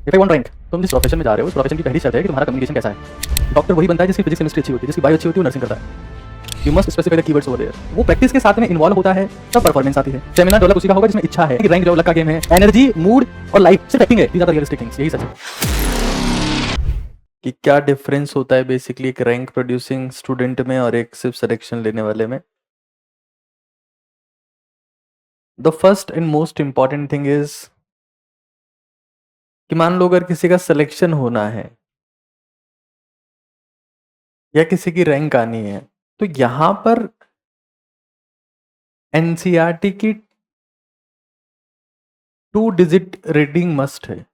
If I want rank, तुम जिस profession में जा रहे हो उस प्रोफेशन की पहली शर्त है कि तुम्हारा कम्युनिकेशन कैसा है। डॉक्टर वही बनता है जिसकी फिजिक्स केमिस्ट्री अच्छी होती है, जिसकी बायो अच्छी होती है, वो नर्सिंग करता है। You must specify the keywords over there. वो प्रैक्टिस के साथ में इन्वॉल्व होता है तब परफॉर्मेंस आती है। सेमिनार डेवलप उसी का होगा जिसमें इच्छा है कि रैंक जो लक का गेम है, एनर्जी, मूड और लाइफ सिर्फ एक्टिंग है। These are the realistic things, यही सच है। कि क्या डिफरेंस होता है बेसिकली एक रैंक प्रोड्यूसिंग स्टूडेंट में और एक सिर्फ सिलेक्शन लेने वाले में। The first and most important thing is कि मान लो अगर किसी का सिलेक्शन होना है या किसी की रैंक आनी है, तो यहां पर एनसीईआरटी की 2 डिजिट रीडिंग मस्ट है।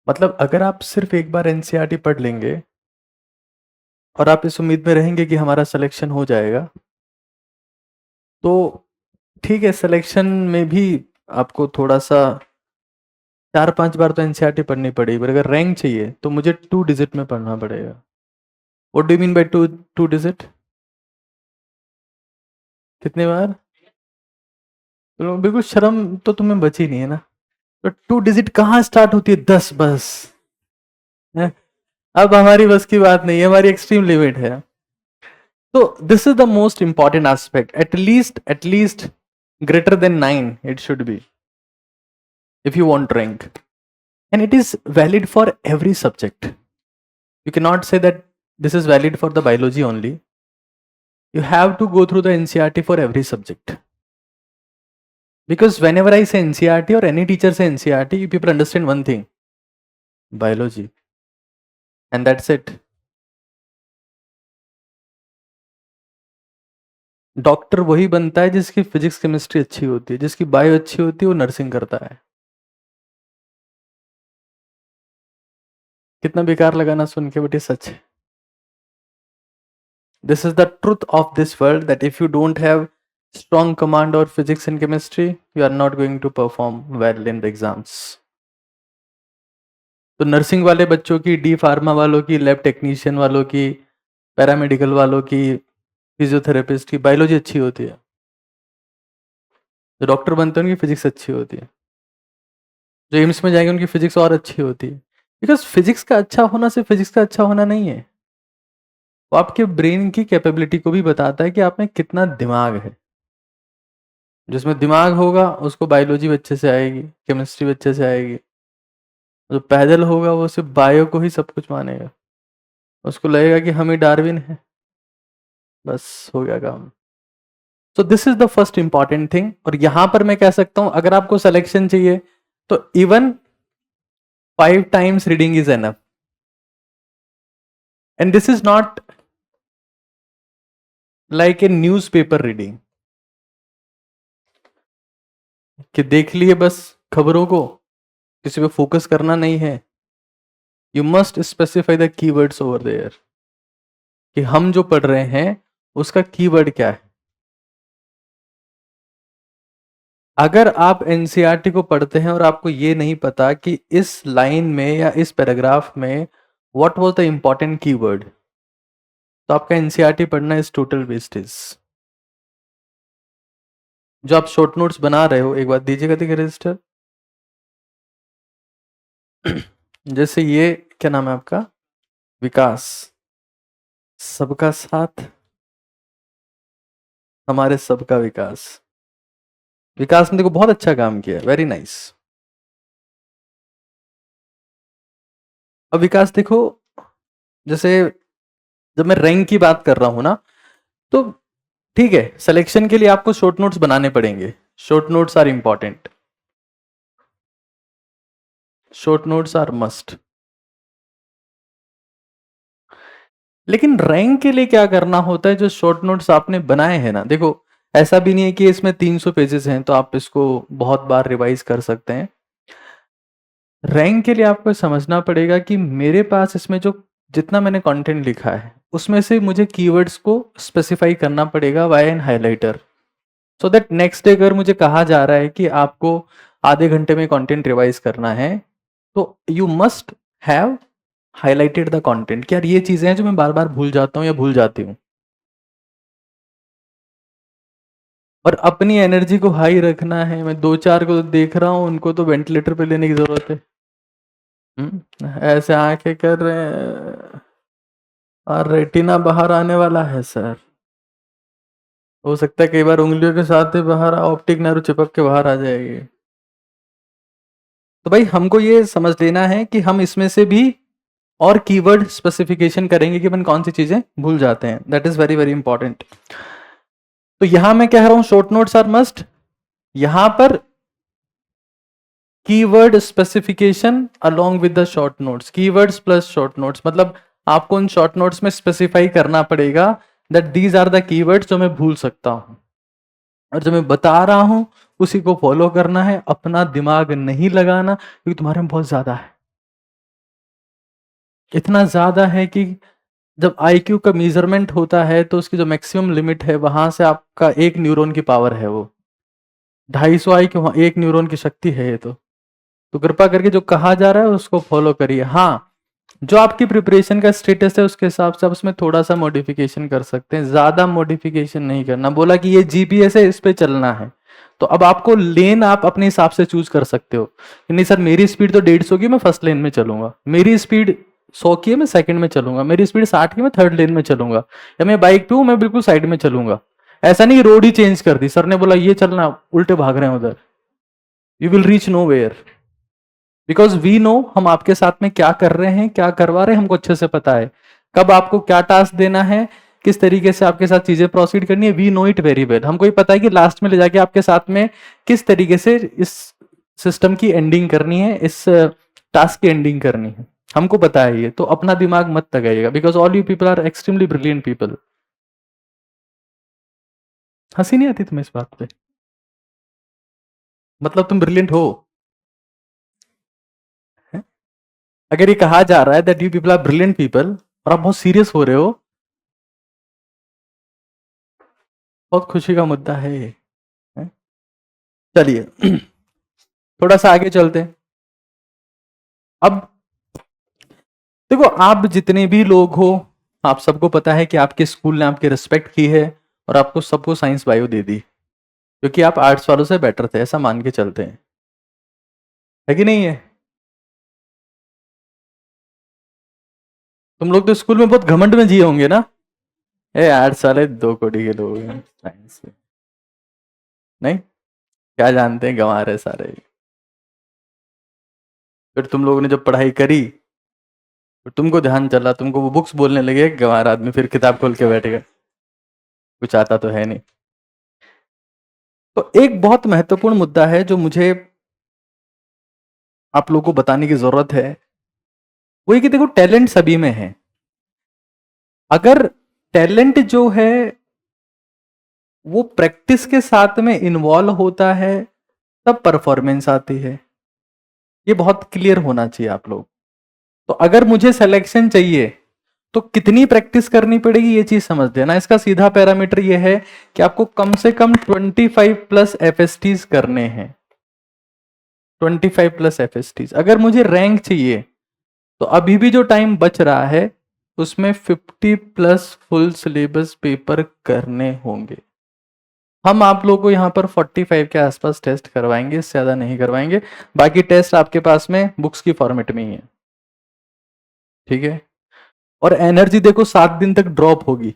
मतलब अगर आप सिर्फ एक बार एनसीईआरटी पढ़ लेंगे और आप इस उम्मीद में रहेंगे कि हमारा सिलेक्शन हो जाएगा, तो ठीक है, सिलेक्शन में भी आपको थोड़ा सा 4-5 बार तो एनसीईआरटी पढ़नी पड़ेगी, पर अगर रैंक चाहिए तो मुझे 2 डिजिट में पढ़ना पड़ेगा। What do you mean by 2 digit? कितने बार? तो बिल्कुल शर्म तो तुम्हें बची नहीं है ना। तो 2 डिजिट कहाँ स्टार्ट होती है? 10 बस है? अब हमारी बस की बात नहीं है, हमारी एक्सट्रीम लिमिट है। तो this is the most important aspect. At least greater than 9 it should be if you want rank, and it is valid for every subject. You cannot say that this is valid for the biology only. You have to go through the NCERT for every subject, because whenever I say NCERT or any teacher say NCERT, you people understand one thing: biology, and that's it. Doctor वही बनता है जिसकी physics chemistry अच्छी होती है, जिसकी bio अच्छी होती है वो नर्सिंग करता है। कितना बेकार लगा ना सुन के, बट ये सच है। This is the truth of this world, that if you don't have strong command or physics and chemistry, you are not going to perform well in the exams. तो नर्सिंग वाले बच्चों की, डी फार्मा वालों की, lab technician वालों की, paramedical वालों की, फिजियोथेरेपिस्ट की बायोलॉजी अच्छी होती है। जो डॉक्टर बनते हैं उनकी फिजिक्स अच्छी होती है। जो एम्स में जाएंगे उनकी फिजिक्स और अच्छी होती है। बिकॉज फिजिक्स का अच्छा होना सिर्फ फिजिक्स का अच्छा होना नहीं है, वो आपके ब्रेन की कैपेबिलिटी को भी बताता है कि आप में कितना दिमाग है। जिसमें दिमाग होगा उसको बायोलॉजी अच्छे से आएगी, केमिस्ट्री अच्छे से आएगी। जो पैदल होगा वो सिर्फ बायो को ही सब कुछ मानेगा, उसको लगेगा कि हम ही डार्विन है, बस हो गया काम। So this is the first important thing. और यहां पर मैं कह सकता हूं अगर आपको सिलेक्शन चाहिए तो even 5 times reading is enough. And this is not like a news paper reading कि देख लिए बस खबरों को, किसी पे फोकस करना नहीं है। You must specify the keywords over there कि हम जो पढ़ रहे हैं उसका कीवर्ड क्या है। अगर आप एनसीईआरटी को पढ़ते हैं और आपको ये नहीं पता कि इस लाइन में या इस पैराग्राफ में what was the important keyword, तो आपका एनसीईआरटी पढ़ना इज टोटल वेस्टेज। जो आप शॉर्ट नोट्स बना रहे हो, एक बात दीजिएगा, देखिए रजिस्टर। जैसे ये क्या नाम है आपका? विकास। सबका साथ हमारे सबका विकास। विकास ने देखो बहुत अच्छा काम किया, वेरी नाइस। अब विकास देखो, जैसे जब मैं रैंक की बात कर रहा हूं ना, तो ठीक है, सिलेक्शन के लिए आपको शॉर्ट नोट्स बनाने पड़ेंगे। Short notes are important, short notes are must. लेकिन रैंक के लिए क्या करना होता है? जो शॉर्ट नोट्स आपने बनाए हैं ना, देखो ऐसा भी नहीं है कि इसमें 300 पेजेस हैं तो आप इसको बहुत बार रिवाइज कर सकते हैं। रैंक के लिए आपको समझना पड़ेगा कि मेरे पास इसमें जो जितना मैंने कंटेंट लिखा है उसमें से मुझे कीवर्ड्स को स्पेसिफाई करना पड़ेगा by an highlighter, so that next day अगर मुझे कहा जा रहा है कि आपको आधे घंटे में कंटेंट रिवाइज करना है, तो you must have highlighted the content कि यार ये चीजें हैं जो मैं बार बार भूल जाता हूँ या भूल जाती हूँ। और अपनी एनर्जी को हाई रखना है। मैं 2-4 को देख रहा हूँ, उनको तो वेंटिलेटर पे लेने की जरूरत है। ऐसे आंखें कर रहे हैं और रेटिना बाहर आने वाला है सर। हो सकता है कई बार उंगलियों के साथ ही बाहर ऑप्टिक नर्व चिपक के बाहर आ जाएगी। तो भाई हमको ये समझ लेना है कि हम इसमें से भी और कीवर्ड स्पेसिफिकेशन करेंगे कि अपन कौन सी चीजें भूल जाते हैं। That is very very important. तो यहां मैं कह रहा हूं शॉर्ट नोट्स आर मस्ट। यहां पर keyword specification along with the short notes, keywords plus short notes, मतलब आपको उन शॉर्ट नोट्स में स्पेसिफाई करना पड़ेगा that these are the keywords जो मैं भूल सकता हूं, और जो मैं बता रहा हूं उसी को फॉलो करना है। अपना दिमाग नहीं लगाना, क्योंकि तुम्हारे में बहुत ज्यादा है। इतना ज्यादा है कि जब आईक्यू का मेजरमेंट होता है तो उसकी जो मैक्सिमम लिमिट है वहां से आपका एक न्यूरॉन की पावर है, वो 250 आईक्यू, एक न्यूरॉन की शक्ति है ये। तो कृपा करके जो कहा जा रहा है उसको फॉलो करिए। हाँ, जो आपकी प्रिपरेशन का स्टेटस है उसके हिसाब से आप उसमें थोड़ा सा मॉडिफिकेशन कर सकते हैं, ज्यादा मॉडिफिकेशन नहीं करना। बोला कि ये जीपीएस है, इस पे चलना है, तो अब आपको लेन आप अपने हिसाब से चूज कर सकते हो। नहीं सर मेरी स्पीड तो 150 की, मैं फर्स्ट लेन में चलूंगा। मेरी स्पीड 100 की है, मैं सेकंड में चलूंगा। मेरी स्पीड 60 की, मैं थर्ड लेन में चलूंगा। या मैं बाइक पे हूं, मैं बिल्कुल साइड में चलूंगा। ऐसा नहीं रोड ही चेंज कर दी, सर ने बोला ये चलना, उल्टे भाग रहे हैं उधर, you will reach nowhere. Because we know हम आपके साथ में क्या कर रहे हैं, क्या करवा रहे हैं, हमको अच्छे से पता है कब आपको क्या टास्क देना है, किस तरीके से आपके साथ चीजें प्रोसीड करनी है। We know it very well. हमको ये पता है कि लास्ट में ले जाके आपके साथ में किस तरीके से इस सिस्टम की एंडिंग करनी है, इस टास्क की एंडिंग करनी है, हमको पता है ये। तो अपना दिमाग मत लगाइएगा, because all you people are extremely brilliant people. हंसी नहीं आती तुम्हें इस बात पे? मतलब तुम ब्रिलियंट हो। है? अगर ये कहा जा रहा है that you people are brilliant people और आप बहुत सीरियस हो रहे हो, बहुत खुशी का मुद्दा है ये। है? चलिए थोड़ा सा आगे चलते हैं। अब देखो, आप जितने भी लोग हो, आप सबको पता है कि आपके स्कूल ने आपकी रिस्पेक्ट की है और आपको सबको साइंस बायो दे दी, क्योंकि आप आर्ट्स वालों से बेटर थे, ऐसा मान के चलते हैं, है कि नहीं है? तुम लोग तो स्कूल में बहुत घमंड में जिए होंगे ना, ए आर्ट्स वाले 2 कोटी के लोग हैं साइंस में, नहीं क्या जानते हैं, गंवा रहे सारे। फिर तुम लोगों ने जब पढ़ाई करी तो तुमको ध्यान चला, तुमको वो बुक्स बोलने लगे, गंवार आदमी फिर किताब खोल के बैठेगा, कुछ आता तो है नहीं। तो एक बहुत महत्वपूर्ण मुद्दा है जो मुझे आप लोगों को बताने की जरूरत है, वो ये कि देखो टैलेंट सभी में है। अगर टैलेंट जो है वो प्रैक्टिस के साथ में इन्वॉल्व होता है तब परफॉर्मेंस आती है। ये बहुत क्लियर होना चाहिए आप लोग। तो अगर मुझे सिलेक्शन चाहिए तो कितनी प्रैक्टिस करनी पड़ेगी ये चीज समझ लेना। इसका सीधा पैरामीटर ये है कि आपको कम से कम 25 प्लस एफएसटीज करने हैं। 25 प्लस एफएसटीज। अगर मुझे रैंक चाहिए तो अभी भी जो टाइम बच रहा है उसमें 50 प्लस फुल सिलेबस पेपर करने होंगे। हम आप लोगों को यहाँ पर 45 के आसपास टेस्ट करवाएंगे, इससे ज्यादा नहीं करवाएंगे। बाकी टेस्ट आपके पास में बुक्स की फॉर्मेट में ही है, ठीक है? और एनर्जी देखो 7 दिन तक ड्रॉप होगी।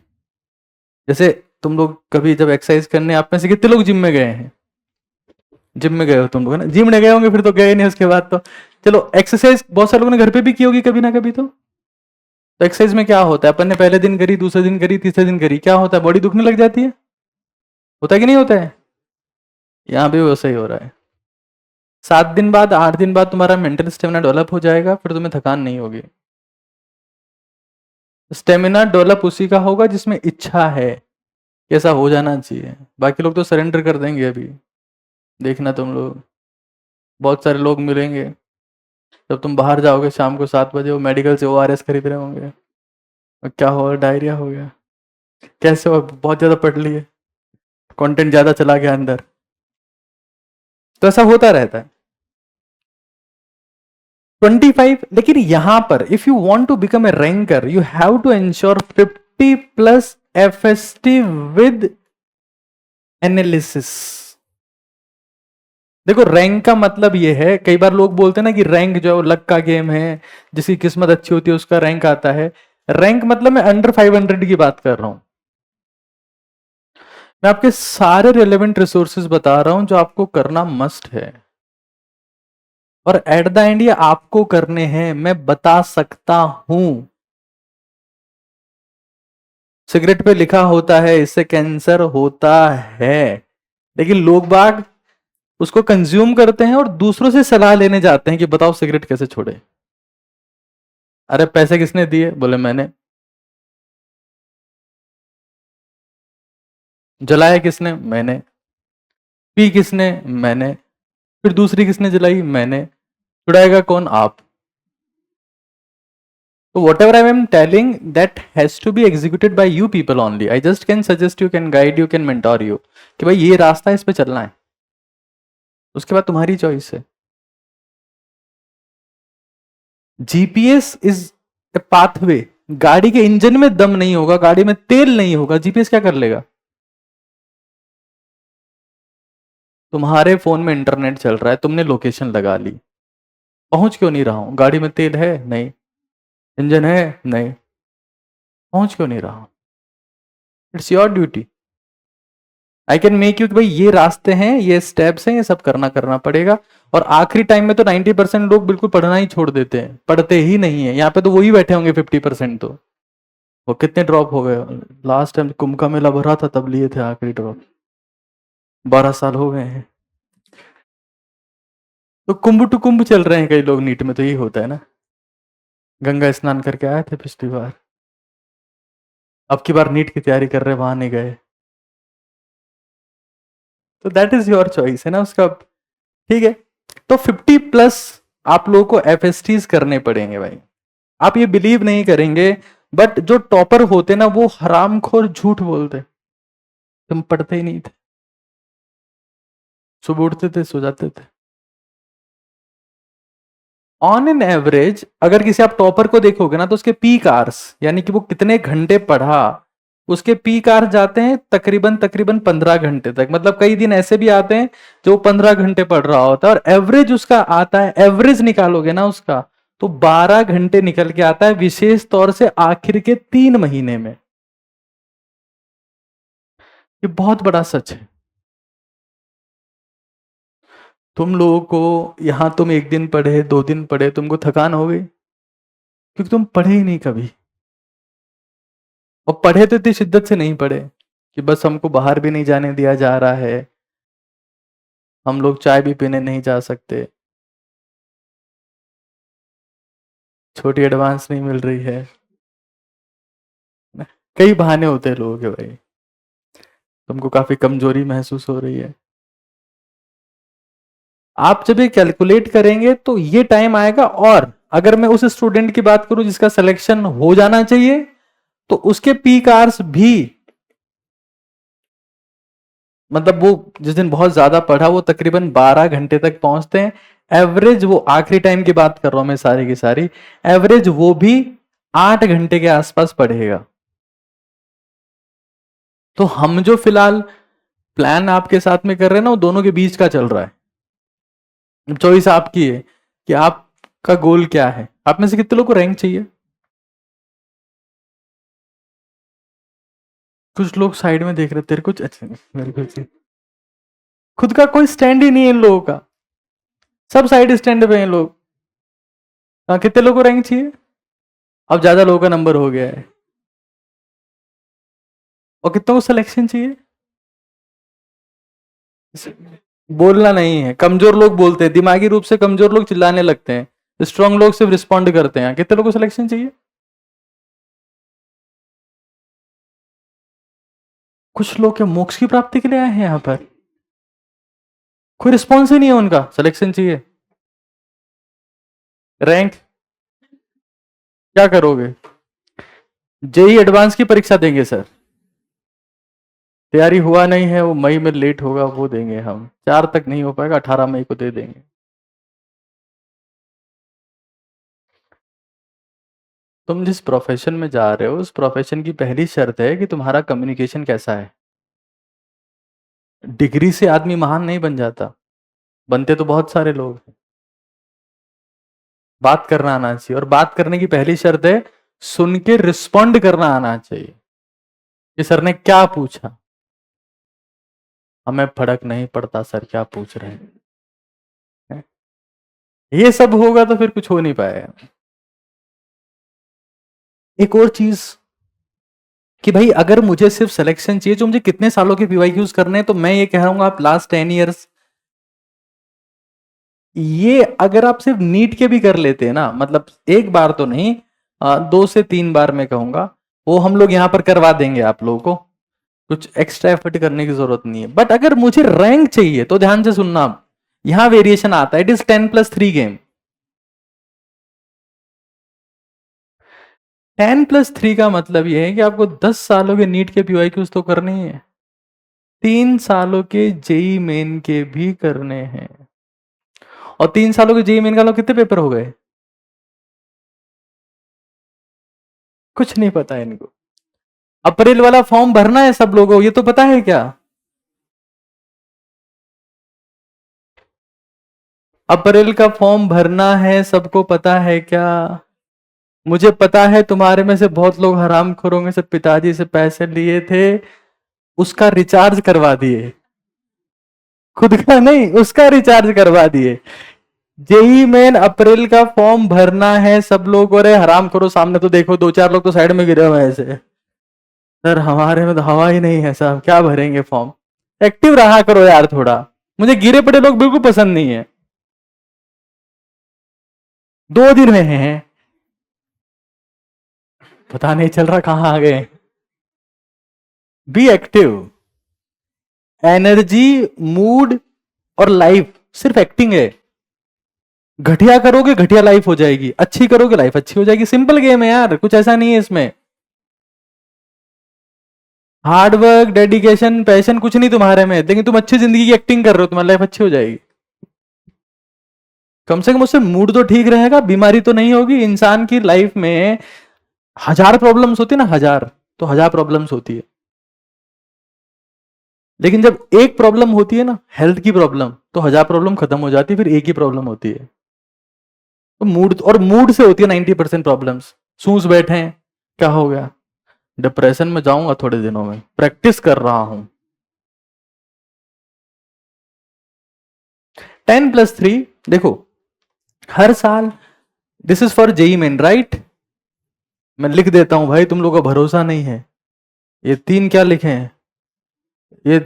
जैसे तुम लोग कभी जब एक्सरसाइज करने, आप में से कितने लोग जिम में गए हैं? जिम में गए हो तुम लोग, है ना? जिम में गए होंगे, फिर तो गए नहीं उसके बाद तो। चलो एक्सरसाइज बहुत सारे लोगों ने घर पे भी की होगी कभी ना कभी तो एक्सरसाइज में क्या होता है, अपन ने पहले दिन करी, दूसरे दिन करी, तीसरे दिन करी, क्या होता है? बॉडी दुखने लग जाती है, होता है कि नहीं होता है? यहाँ भी वैसा ही हो रहा है। 7 दिन बाद, 8 दिन बाद तुम्हारा मेंटल स्टेमिना डेवलप हो जाएगा, फिर तुम्हें थकान नहीं होगी। स्टेमिना डेवलप उसी का होगा जिसमें इच्छा है, कैसा हो जाना चाहिए। बाकी लोग तो सरेंडर कर देंगे अभी, देखना तुम लोग। बहुत सारे लोग मिलेंगे जब तुम बाहर जाओगे शाम को 7 बजे, वो मेडिकल से ओआरएस खरीद रहे होंगे, और क्या हो, डायरिया हो गया, कैसे हो, बहुत ज्यादा पढ़ लिए, कंटेंट ज्यादा चला गया अंदर। तो ऐसा होता रहता है। 25, लेकिन यहां पर if you want to become a ranker you have to ensure 50 plus FST with analysis. देखो रैंक का मतलब ये है, कई बार लोग बोलते हैं ना कि रैंक जो है वो लक का गेम है, जिसकी किस्मत अच्छी होती है उसका रैंक आता है। रैंक मतलब मैं अंडर 500 की बात कर रहा हूं। मैं आपके सारे रिलेवेंट रिसोर्सेज बता रहा हूं जो आपको करना मस्ट है, और एट द एंड ये आपको करने हैं। मैं बता सकता हूं, सिगरेट पे लिखा होता है इससे कैंसर होता है, लेकिन लोग बाग उसको कंज्यूम करते हैं और दूसरों से सलाह लेने जाते हैं कि बताओ सिगरेट कैसे छोड़े। अरे पैसे किसने दिए? बोले मैंने। जलाया किसने? मैंने। पी किसने? मैंने। फिर दूसरी किसने जलाई? मैंने। छुड़ाएगा कौन? आप। तो whatever I am telling that has to be executed by you people only. I just can suggest you, can guide you, can mentor you कि भाई ये रास्ता है, इस पे चलना है। उसके बाद तुम्हारी चॉइस है। GPS is a pathway. गाड़ी के इंजन में दम नहीं होगा, गाड़ी में तेल नहीं होगा, जीपीएस क्या कर लेगा? तुम्हारे फोन में इंटरनेट चल रहा है, तुमने लोकेशन लगा ली, पहुंच क्यों नहीं रहा हूं? गाड़ी में तेल है? नहीं। इंजन है? नहीं। पहुंच क्यों नहीं रहा हूं? It's your duty. I can make you कि भाई ये रास्ते हैं, ये स्टेप्स हैं, ये सब करना करना पड़ेगा। और आखिरी टाइम में तो 90% लोग बिल्कुल पढ़ना ही छोड़ देते हैं, पढ़ते ही नहीं है। यहाँ पे तो वही बैठे होंगे 50%। तो वो कितने ड्रॉप हो गए? लास्ट टाइम कुंभ का मेला भरा था तब लिए थे आखिरी ड्रॉप। 12 साल हो गए हैं। तो कुंभ टू कुंभ चल रहे हैं कई लोग नीट में, तो यही होता है ना। गंगा स्नान करके आए थे पिछली बार, अब की बार नीट की तैयारी कर रहे, वहां नहीं गए। तो दैट इज योर चॉइस है ना उसका। ठीक है। तो 50+ आप लोगों को एफएसटीज करने पड़ेंगे भाई। आप ये बिलीव नहीं करेंगे, बट जो टॉपर होते ना वो हरामखोर झूठ बोलते। तुम पढ़ते ही नहीं थे, सुबह उठते थे सो जाते थे। ऑन एन एवरेज अगर किसी आप टॉपर को देखोगे ना, तो उसके पीक आवर्स, यानी कि वो कितने घंटे पढ़ा, उसके पीक आवर्स जाते हैं तकरीबन तकरीबन 15 घंटे तक। मतलब कई दिन ऐसे भी आते हैं जो 15 घंटे पढ़ रहा होता है, और एवरेज उसका आता है, एवरेज निकालोगे ना उसका, तो 12 घंटे निकल के आता है, विशेष तौर से आखिर के 3 महीने में। ये बहुत बड़ा सच है। तुम लोगों को यहां, तुम एक दिन पढ़े 2 दिन पढ़े, तुमको थकान हो गई क्योंकि तुम पढ़े ही नहीं कभी। और पढ़े तो इतनी शिद्दत से नहीं पढ़े कि बस हमको बाहर भी नहीं जाने दिया जा रहा है, हम लोग चाय भी पीने नहीं जा सकते, छोटी एडवांस नहीं मिल रही है। कई बहाने होते हैं लोगों के भाई। तुमको काफी कमजोरी महसूस हो रही है। आप जब ये कैलकुलेट करेंगे तो ये टाइम आएगा। और अगर मैं उस स्टूडेंट की बात करूं जिसका सिलेक्शन हो जाना चाहिए, तो उसके पीक आवर्स भी, मतलब वो जिस दिन बहुत ज्यादा पढ़ा वो तकरीबन 12 घंटे तक पहुंचते हैं। एवरेज, वो आखिरी टाइम की बात कर रहा हूं मैं सारी की सारी, एवरेज वो भी 8 घंटे के आसपास पढ़ेगा। तो हम जो फिलहाल प्लान आपके साथ में कर रहे हैं ना, वो दोनों के बीच का चल रहा है। चॉइस आपकी है कि आपका गोल क्या है। आप में से कितने लोग को रैंक चाहिए? कुछ लोग साइड में देख रहे, तेरे कुछ अच्छा मेरे को खुद का कोई स्टैंड ही नहीं है इन लोगों का, सब साइड स्टैंड पे हैं लोग। हाँ, कितने लोगों को रैंक चाहिए? अब ज्यादा लोगों का नंबर हो गया है। और कितनों को सिलेक्शन चाहिए? बोलना नहीं है, कमजोर लोग बोलते हैं, दिमागी रूप से कमजोर लोग चिल्लाने लगते हैं, स्ट्रांग लोग सिर्फ रिस्पॉन्ड करते हैं। कितने लोगों को सिलेक्शन चाहिए? कुछ लोग के मोक्ष की प्राप्ति के लिए आए हैं यहाँ पर, कोई रिस्पॉन्स ही नहीं है उनका, सिलेक्शन चाहिए। रैंक क्या करोगे? जेई एडवांस की परीक्षा देंगे सर। तैयारी हुआ नहीं है, वो मई में लेट होगा, वो देंगे हम। 4 तक नहीं हो पाएगा, 18 मई को दे देंगे। तुम जिस प्रोफेशन में जा रहे हो उस प्रोफेशन की पहली शर्त है कि तुम्हारा कम्युनिकेशन कैसा है। डिग्री से आदमी महान नहीं बन जाता, बनते तो बहुत सारे लोग हैं। बात करना आना चाहिए, और बात करने की पहली शर्त है सुन के रिस्पॉन्ड करना आना चाहिए कि सर ने क्या पूछा। हमें फर्क नहीं पड़ता सर क्या पूछ रहे हैं, ये सब होगा तो फिर कुछ हो नहीं पाएगा। एक और चीज कि भाई अगर मुझे सिर्फ सिलेक्शन चाहिए, जो मुझे कितने सालों के पीवाईक्यूज करने हैं, तो मैं ये कह रहा हूं आप लास्ट 10 ईयर्स, ये अगर आप सिर्फ नीट के भी कर लेते हैं ना, मतलब एक बार तो नहीं, 2 से 3 बार मैं कहूंगा, वो हम लोग यहां पर करवा देंगे आप लोगों को, कुछ एक्स्ट्रा एफर्ट करने की जरूरत नहीं है। बट अगर मुझे रैंक चाहिए तो ध्यान से सुनना, आप यहां वेरिएशन आता है, इट इज 10+3 गेम। 10+3 का मतलब यह है कि आपको 10 सालों के नीट के पीवाईक्यूज तो करने ही है, 3 सालों के जेई मेन के भी करने हैं। और 3 सालों के जेई मेन का लोग कितने पेपर हो गए, कुछ नहीं पता है इनको। अप्रैल वाला फॉर्म भरना है सब लोगों, ये तो पता है क्या? अप्रैल का फॉर्म भरना है सबको पता है क्या? मुझे पता है तुम्हारे में से बहुत लोग हरामखोरों में से पिताजी से पैसे लिए थे, उसका रिचार्ज करवा दिए, खुद का नहीं उसका रिचार्ज करवा दिए। जेई मेन अप्रैल का फॉर्म भरना है सब लोग, और हराम करो सामने तो देखो 2-4 लोग तो साइड में गिरे हुए हैं ऐसे, सर हमारे में तो हवा ही नहीं है साहब, क्या भरेंगे फॉर्म। एक्टिव रहा करो यार थोड़ा, मुझे गिरे पड़े लोग बिल्कुल पसंद नहीं है। 2 दिन में हैं, पता नहीं चल रहा कहां आ गए। बी एक्टिव, एनर्जी, मूड और लाइफ सिर्फ एक्टिंग है। घटिया करोगे घटिया लाइफ हो जाएगी, अच्छी करोगे लाइफ अच्छी हो जाएगी, सिंपल गेम है यार, कुछ ऐसा नहीं है इसमें। हार्ड वर्क, डेडिकेशन, पैशन कुछ नहीं तुम्हारे में, लेकिन तुम अच्छी जिंदगी की एक्टिंग कर रहे हो, तुम्हारी लाइफ अच्छी हो जाएगी। कम से कम उससे मूड तो ठीक रहेगा, बीमारी तो नहीं होगी। इंसान की लाइफ में 1000 प्रॉब्लम्स होती है ना, 1000, तो 1000 प्रॉब्लम्स होती है, लेकिन जब एक प्रॉब्लम होती है ना हेल्थ की प्रॉब्लम, तो 1000 प्रॉब्लम खत्म हो जाती है, फिर एक ही प्रॉब्लम होती है। तो मूड, और मूड से होती है 90% प्रॉब्लम्स। सूस बैठे हैं, क्या हो गया, डिप्रेशन में जाऊंगा थोड़े दिनों में, प्रैक्टिस कर रहा हूं। 10+3 देखो, हर साल, this is for JEE Main right, मैं लिख देता हूं भाई, तुम लोगों का भरोसा नहीं है। ये 3 क्या लिखे हैं, ये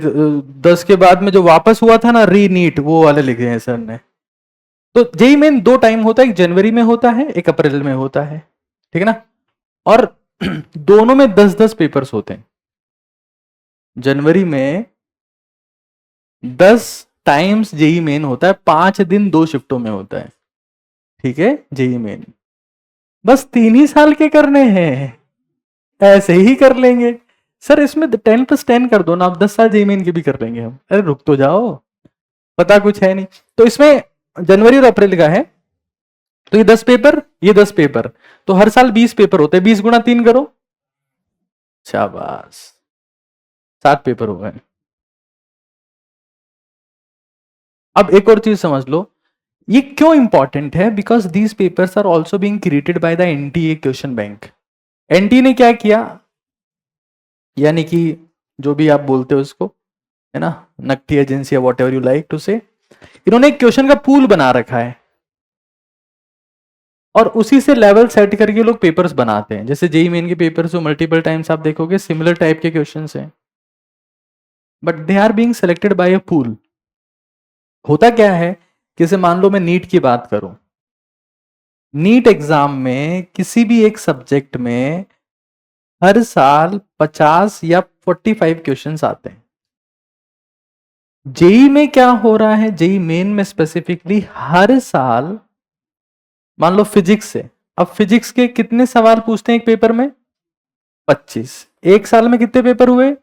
10 के बाद में जो वापस हुआ था ना री नीट, वो वाले लिखे हैं सर ने। तो जेई मेन 2 टाइम होता है, एक जनवरी में होता है, एक अप्रैल में होता है, ठीक है ना। और दोनों में 10-10 पेपर्स होते हैं। जनवरी में 10 टाइम्स जेई मेन होता है, 5 दिन 2 शिफ्टों में होता है, ठीक है जेई मेन। बस 3 ही साल के करने हैं, ऐसे ही कर लेंगे। सर इसमें 10+10 कर दो ना, आप 10 साल जेई मेन के भी कर लेंगे हम। अरे रुक तो जाओ, पता कुछ है नहीं। तो इसमें जनवरी और अप्रैल का है, तो ये 10 पेपर, ये 10 पेपर, तो हर साल 20 पेपर होते हैं, 20 गुणा 3 करो, शाबाश, 7 पेपर हो गए। अब एक और चीज समझ लो, ये क्यों इंपॉर्टेंट है, because these papers are also being created by the NTA question bank. NTA ने क्या किया, यानी कि जो भी आप बोलते हो उसको, है ना, नकटी एजेंसी या whatever you like to say, इन्होंने एक क्वेश्चन का पूल बना रखा है, और उसी से लेवल सेट करके लोग पेपर्स बनाते हैं। जैसे जेई मेन के पेपर्स जो मल्टीपल टाइम्स आप देखोगे सिमिलर टाइप के क्वेश्चंस हैं, but they are being selected by a pool. होता क्या है, जैसे मान लो मैं नीट की बात करूं, नीट एग्जाम में किसी भी एक सब्जेक्ट में हर साल 50 या 45 क्वेश्चंस आते हैं। जेई में क्या हो रहा है, जेई मेन में स्पेसिफिकली हर साल, मान लो फिजिक्स से, अब फिजिक्स के कितने सवाल पूछते हैं एक पेपर में, 25, एक साल में कितने पेपर हुए,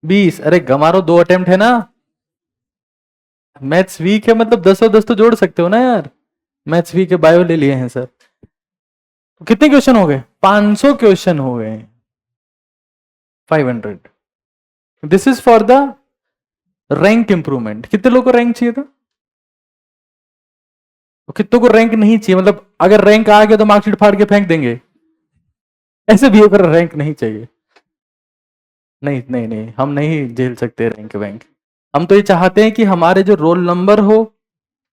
20। अरे गमारो 2 अटेम्प्ट है ना, मैथ्स वीक है मतलब 10 और 10 तो जोड़ सकते हो ना यार, मैथ्स वीक है, बायो ले लिए हैं सर, तो कितने क्वेश्चन हो गए, 500 क्वेश्चन हो गए, 500। This is for the rank improvement, कितने लोगों को रैंक चाहिए था? तो कितनों को रैंक नहीं चाहिए? मतलब अगर रैंक आ गया तो मार्कशीट फाड़ के फेंक देंगे, ऐसे भी अगर रैंक नहीं चाहिए। नहीं नहीं नहीं, हम नहीं झेल सकते रैंक वैंक। हम तो ये चाहते हैं कि हमारे जो रोल नंबर हो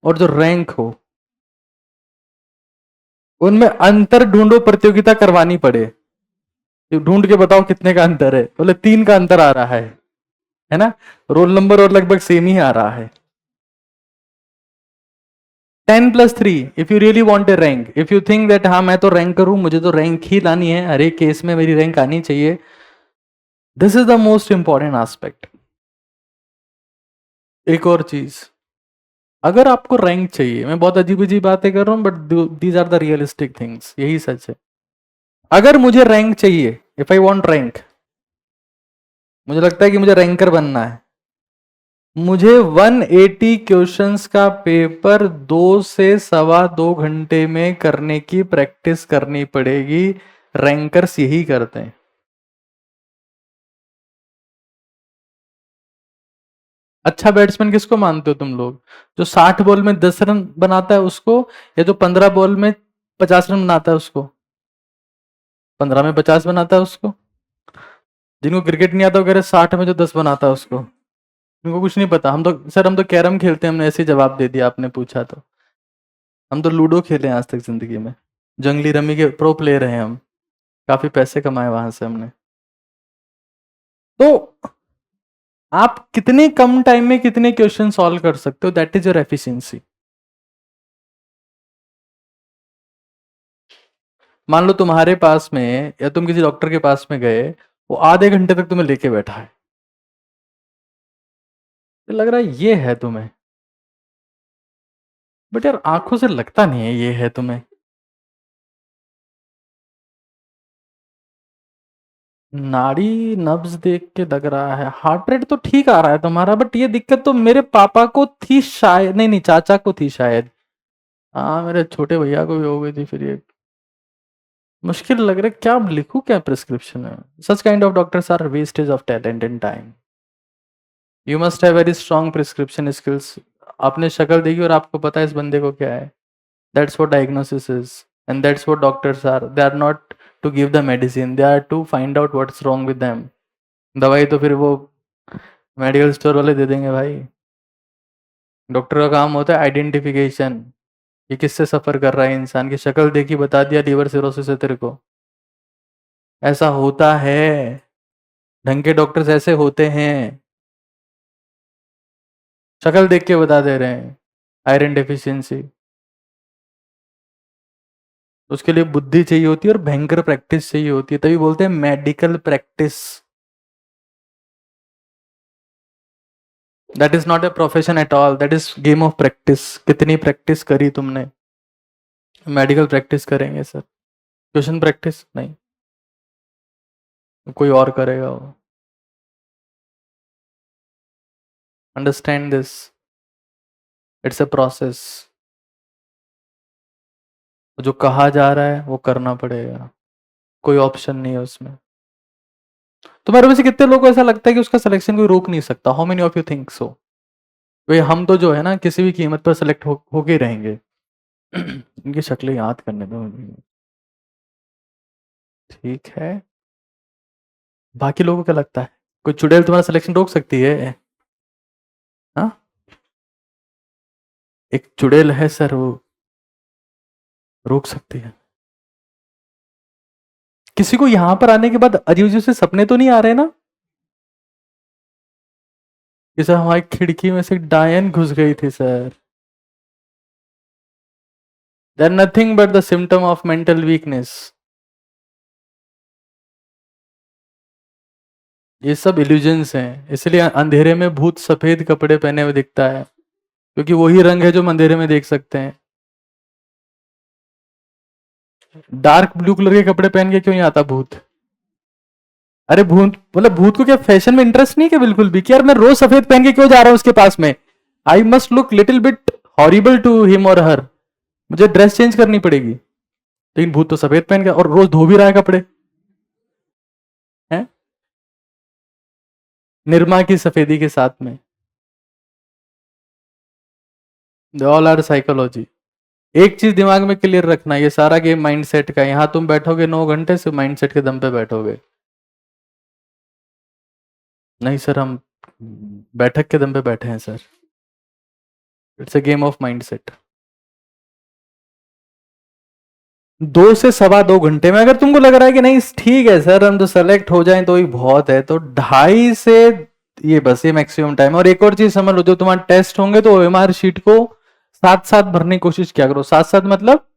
और जो रैंक हो उनमें अंतर ढूंढो, प्रतियोगिता करवानी पड़े। ढूंढ के बताओ कितने का अंतर है, बोले 3 का अंतर आ रहा है ना? रोल नंबर और लगभग सेम ही आ रहा है। 10+3 if you really want A rank, if you think that हाँ मैं तो रैंकर हूं, मुझे तो रैंक ही लानी है, हर एक केस में मेरी रैंक आनी चाहिए, this is the most important aspect. एक और चीज, अगर आपको रैंक चाहिए, मैं बहुत अजीब अजीब बातें कर रहा हूं but these are the realistic things, यही सच है। अगर मुझे रैंक चाहिए, इफ आई वांट रैंक, मुझे लगता है कि मुझे रैंकर बनना है, मुझे 180 क्वेश्चंस का पेपर 2 से 2.25 घंटे में करने की प्रैक्टिस करनी पड़ेगी। रैंकर्स यही करते हैं। अच्छा बैट्समैन किसको मानते हो तुम लोग? जो 60 बॉल में 10 रन बनाता है उसको, या जो 15 बॉल में 50 रन बनाता है उसको? 15 में 50 बनाता है उसको। जिनको क्रिकेट नहीं आता वो कह रहे 60 में जो 10 बनाता है उसको। उनको कुछ नहीं पता। हम तो सर, हम तो कैरम खेलते हैं, हमने ऐसे ही जवाब दे दिया आपने पूछा तो। हम तो लूडो खेले हैं आज तक जिंदगी में, जंगली रमी के प्रो प्लेयर हैं हम, काफी पैसे कमाए वहां से हमने। तो आप कितने कम टाइम में कितने क्वेश्चन सॉल्व कर सकते हो, दैट इज योर एफिशिएंसी। मान लो तुम्हारे पास में, या तुम किसी डॉक्टर के पास में गए, वो आधे घंटे तक तुम्हें लेके बैठा है, तो लग रहा है ये है तुम्हें, बट यार आंखों से लगता नहीं है ये है तुम्हें। नाड़ी नब्ज देख के लग रहा है, हार्ट रेट तो ठीक आ रहा है तुम्हारा, बट ये दिक्कत तो मेरे पापा को थी शायद, नहीं नहीं चाचा को थी शायद, हाँ मेरे छोटे भैया को भी हो गई थी फिर ये। मुश्किल लग रहा है, क्या लिखूं, क्या प्रिस्क्रिप्शन में? Such kind of doctors are wastage of talent and time. You must have very strong prescription skills. आपने शक्ल देखी और आपको पता है इस बंदे को क्या है। That's what diagnosis is, and that's what doctors are. They are not to give the medicine, they are to find out what's wrong with them. दवाई तो फिर वो मेडिकल स्टोर वाले दे देंगे भाई। डॉक्टर का काम होता है आइडेंटिफिकेशन, ये किससे सफर कर रहा है इंसान, की शक्ल देखी बता दिया लीवर सिरोसिस है तेरे को। ऐसा होता है, ढंग के डॉक्टर्स ऐसे होते हैं, शक्ल देख के बता दे रहे हैं आयरन डेफिशिएंसी। उसके लिए बुद्धि चाहिए होती है और भयंकर प्रैक्टिस चाहिए होती है, तभी बोलते हैं medical practice. That is not a profession at all, that is game of practice. कितनी प्रैक्टिस करी तुमने? मेडिकल प्रैक्टिस करेंगे सर, क्वेश्चन प्रैक्टिस नहीं, कोई और करेगा वो। Understand this, it's a process. जो कहा जा रहा है वो करना पड़ेगा, कोई ऑप्शन नहीं है उसमें। तुम्हारे में से कितने लोगों को ऐसा लगता है कि उसका सिलेक्शन कोई रोक नहीं सकता? How many of you think so? भाई हम तो जो है ना किसी भी कीमत पर सेलेक्ट होके ही रहेंगे। इनकी शक्लें याद करने दो। ठीक है, बाकी लोगों को क्या लगता है? कोई चुड़ैल तुम्हारा सिलेक्शन रोक सकती है? हाँ, एक चुड़ैल है सर, वो रोक सकती है। किसी को यहां पर आने के बाद अजीब अजीब से सपने तो नहीं आ रहे ना, कि सर हमारी खिड़की में से डायन घुस गई थी sir? They are nothing but the symptom of mental weakness. ये सब इल्यूजन्स हैं, इसलिए अंधेरे में भूत सफेद कपड़े पहने हुए दिखता है, क्योंकि वही रंग है जो हम अंधेरे में देख सकते हैं। डार्क ब्लू कलर के कपड़े पहन के क्यों नहीं आता भूत? अरे भूत मतलब भूत को क्या फैशन में इंटरेस्ट नहीं है क्या बिल्कुल भी, कि यार मैं रोज सफेद पहन के क्यों जा रहा हूं उसके पास में? I must look little bit horrible to him और हर, मुझे ड्रेस चेंज करनी पड़ेगी। लेकिन भूत तो सफेद पहन के और रोज धो भी रहा है कपड़े, हैं, निरमा की सफेदी के साथ में। They all are psychology. एक चीज दिमाग में क्लियर रखना, ये सारा गेम माइंडसेट का है। यहां तुम बैठोगे 9 घंटे से माइंडसेट के दम पे बैठोगे। नहीं सर, हम बैठक के दम पे बैठे हैं sir. It's a game of mindset. 2 से 2.25 घंटे में अगर तुमको लग रहा है कि नहीं ठीक है सर हम तो सेलेक्ट हो जाएं तो ही बहुत है, तो 2.5 से ये बस ये मैक्सिमम टाइम। और एक और चीज समझ लो, जो तुम्हारे टेस्ट होंगे तो ओएमआर शीट को साथ साथ भरने की कोशिश किया करो। साथ साथ मतलब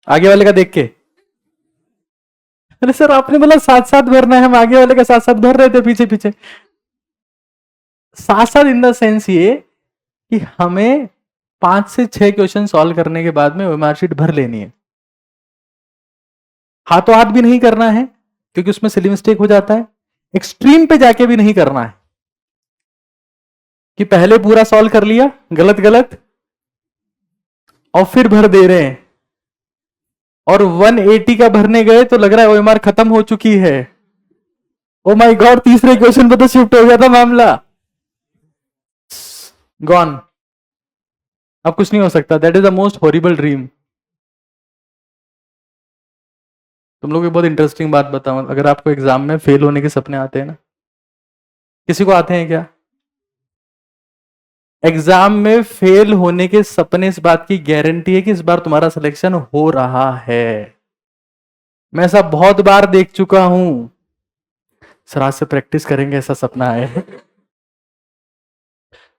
आगे वाले का देख के। अरे सर आपने बोला साथ साथ भरना है, हम आगे वाले का साथ साथ भर रहे थे पीछे पीछे। साथ साथ इन द सेंस ये कि हमें 5 से 6 क्वेश्चन सॉल्व करने के बाद में ओएमआर शीट भर लेनी है। हाथों हाथ भी नहीं करना है क्योंकि उसमें सिली मिस्टेक हो जाता है। एक्सट्रीम पे जाके भी नहीं करना है कि पहले पूरा सॉल्व कर लिया गलत गलत और फिर भर दे रहे हैं, और 180 का भरने गए तो लग रहा है ओएमआर खत्म हो चुकी है। ओ माय गॉड, तीसरे क्वेश्चन पे तो शिफ्ट हो गया था मामला। गॉन। अब कुछ नहीं हो सकता। That is the most horrible dream. तुम लोग को बहुत इंटरेस्टिंग बात बताऊं, अगर आपको एग्जाम में फेल होने के सपने आते हैं ना, किसी को आते हैं क्या? एग्जाम में फेल होने के सपने इस बात की गारंटी है कि इस बार तुम्हारा सिलेक्शन हो रहा है। मैं ऐसा बहुत बार देख चुका हूं। सर आज से प्रैक्टिस करेंगे, ऐसा सपना है।